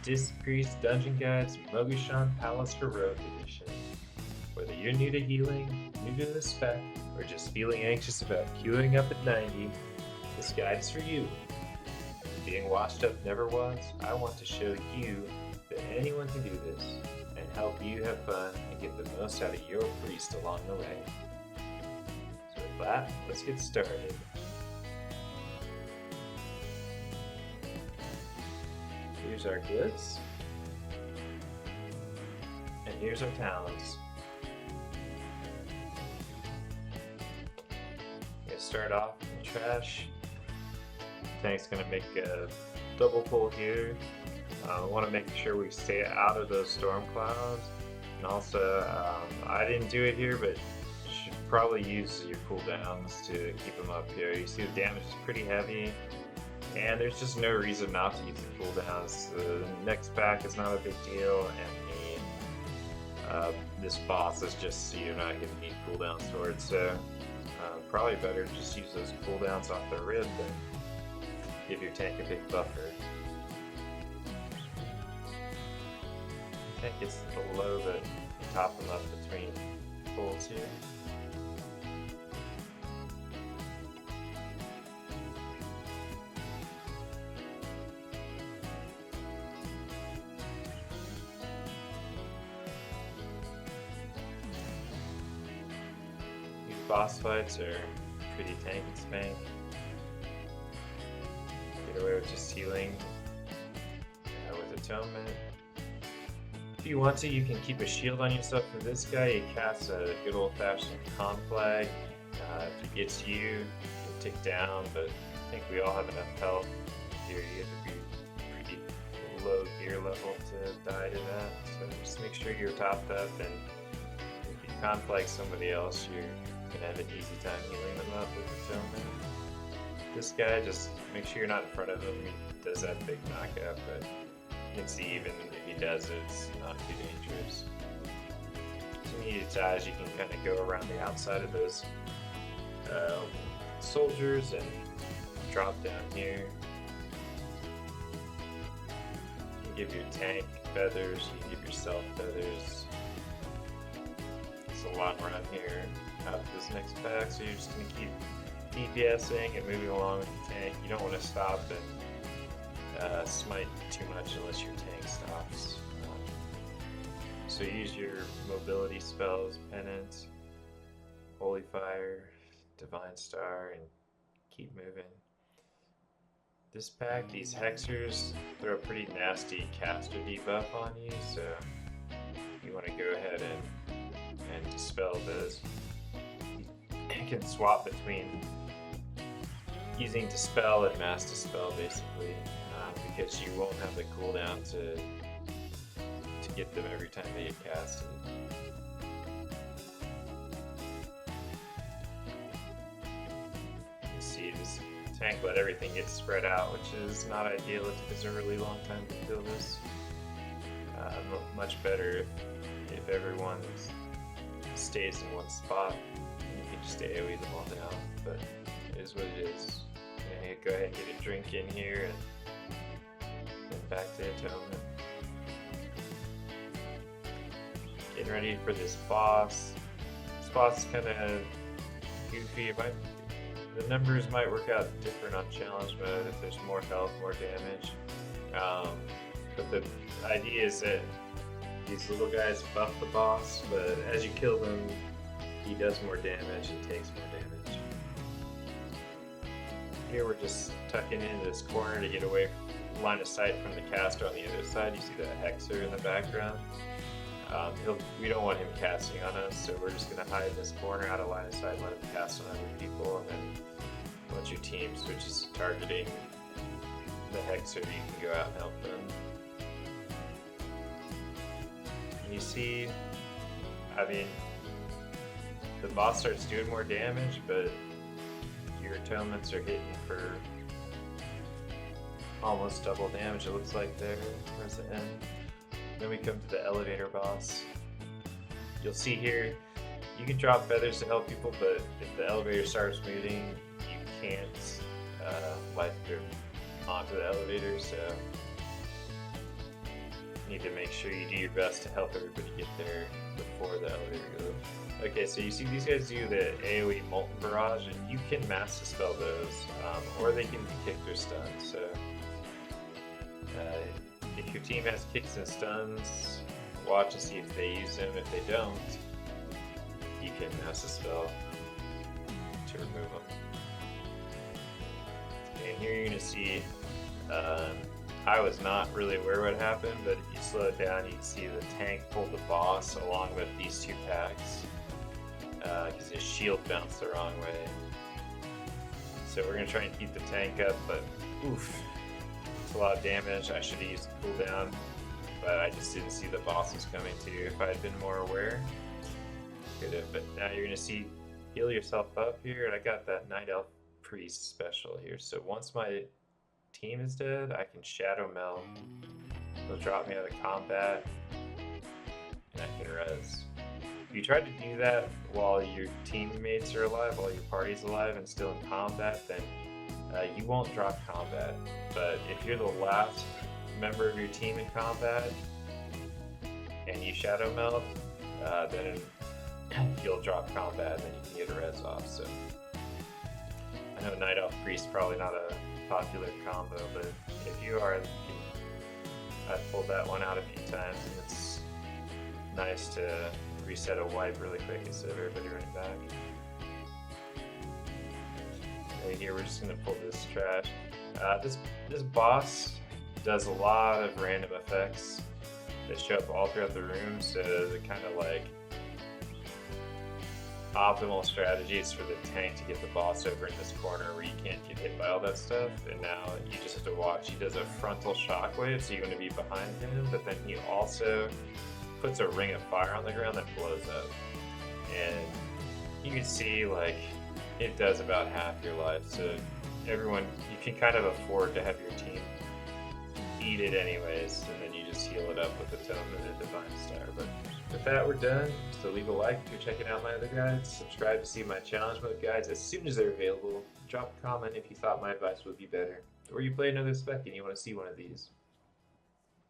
Disc Priest Dungeon Guide's Mogu'Shan Palace Heroic Edition. Whether you're new to healing, new to the spec, or just feeling anxious about queuing up at 90, this guide is for you. Being washed up never was, I want to show you that anyone can do this and help you have fun and get the most out of your priest along the way. So with that, let's get started. Here's our goods, and here's our talents. I'm gonna start off in trash. Tank's gonna make a double pull here. Want to make sure we stay out of those storm clouds, and also I didn't do it here, but you should probably use your cooldowns to keep them up here. You see the damage is pretty heavy. And there's just no reason not to use the cooldowns. The next pack is not a big deal, and this boss is just so you're not going to need cooldowns towards. So probably better to just use those cooldowns off the rib than give your tank a big buffer. Tank gets a little low, but you top them up between pulls here. Boss fights are pretty tank and spank. Get away with just healing with Atonement. If you want to, you can keep a shield on yourself for this guy. You cast a good old-fashioned con flag. If he gets you, you'll tick down, but I think we all have enough health here. You have to be pretty low gear level to die to that. So just make sure you're topped up, and if you con flag somebody else, you're gonna have an easy time healing them up with Atonement. This guy, just make sure you're not in front of him. He does that big knockout, but you can see even if he does it, it's not too dangerous. If you need ties, you can kind of go around the outside of those soldiers and drop down here. You can give your tank feathers, you can give yourself feathers. It's a long run here out of this next pack, so you're just going to keep DPSing and moving along with the tank. You don't want to stop and smite too much unless your tank stops. So use your mobility spells, Penance, Holy Fire, Divine Star, and keep moving. This pack, these Hexers throw a pretty nasty caster debuff on you, so you want to go ahead and dispel those. You can swap between using Dispel and Mass Dispel basically, because you won't have the cooldown to get them every time they get casted. You see this tank let everything get spread out, which is not ideal. It takes a really long time to kill this. Much better if everyone stays in one spot. You can just AoE them all down, but it is what it is. And go ahead and get a drink in here, and then back to Atonement. Getting ready for this boss. This boss is kind of goofy. The numbers might work out different on challenge mode if there's more health, more damage. But the idea is that these little guys buff the boss, but as you kill them, he does more damage and takes more damage. Here we're just tucking into this corner to get away from line of sight from the caster on the other side. You see that Hexer in the background. We don't want him casting on us, so we're just going to hide in this corner out of line of sight, let him cast on other people, and then once your team switches to targeting the Hexer, you can go out and help them. And you see, I mean, the boss starts doing more damage, but your atonements are hitting for almost double damage, it looks like there towards the end. Then we come to the elevator boss. You'll see here, you can drop feathers to help people, but if the elevator starts moving, you can't life through onto the elevator, so need to make sure you do your best to help everybody get there before the elevator goes. Okay, so you see these guys do the AoE Molten Barrage, and you can Mass Dispel those, or they can kick their stuns. So if your team has kicks and stuns, watch to see if they use them. If they don't, you can Mass Dispel to remove them. And here you're going to see, I was not really aware what happened, but if you slow it down, you can see the tank pulled the boss along with these two packs, because his shield bounced the wrong way. So we're going to try and keep the tank up, but oof, it's a lot of damage. I should have used the cooldown, but I just didn't see the bosses coming too. If I had been more aware, could have. But now you're going to see, heal yourself up here, and I got that Night Elf Priest special here. So once my team is dead, I can Shadow Melt. It'll drop me out of combat, and I can res. If you try to do that while your teammates are alive, while your party's alive and still in combat, then you won't drop combat. But if you're the last member of your team in combat and you Shadow Melt, then you'll drop combat and then you can get a res off. So I know Night Elf Priest probably not a popular combo, but if you are, I've pulled that one out a few times, and it's nice to reset a wipe really quick instead of everybody running back. Right here, we're just gonna pull this trash. This boss does a lot of random effects that show up all throughout the room, so the kind of like optimal strategies for the tank to get the boss over in this corner where you can't get hit by all that stuff, and now you just have to watch. He does a frontal shockwave, so you're going to be behind him, but then he also puts a ring of fire on the ground that blows up, and you can see like it does about half your life. So everyone, you can kind of afford to have your team eat it anyways, and then you just heal it up with the Tome and the Divine Star. But with that, we're done. So leave a like if you're checking out my other guides. Subscribe to see my challenge mode guides as soon as they're available. Drop a comment if you thought my advice would be better, or you play another spec and you want to see one of these.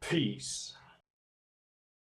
Peace.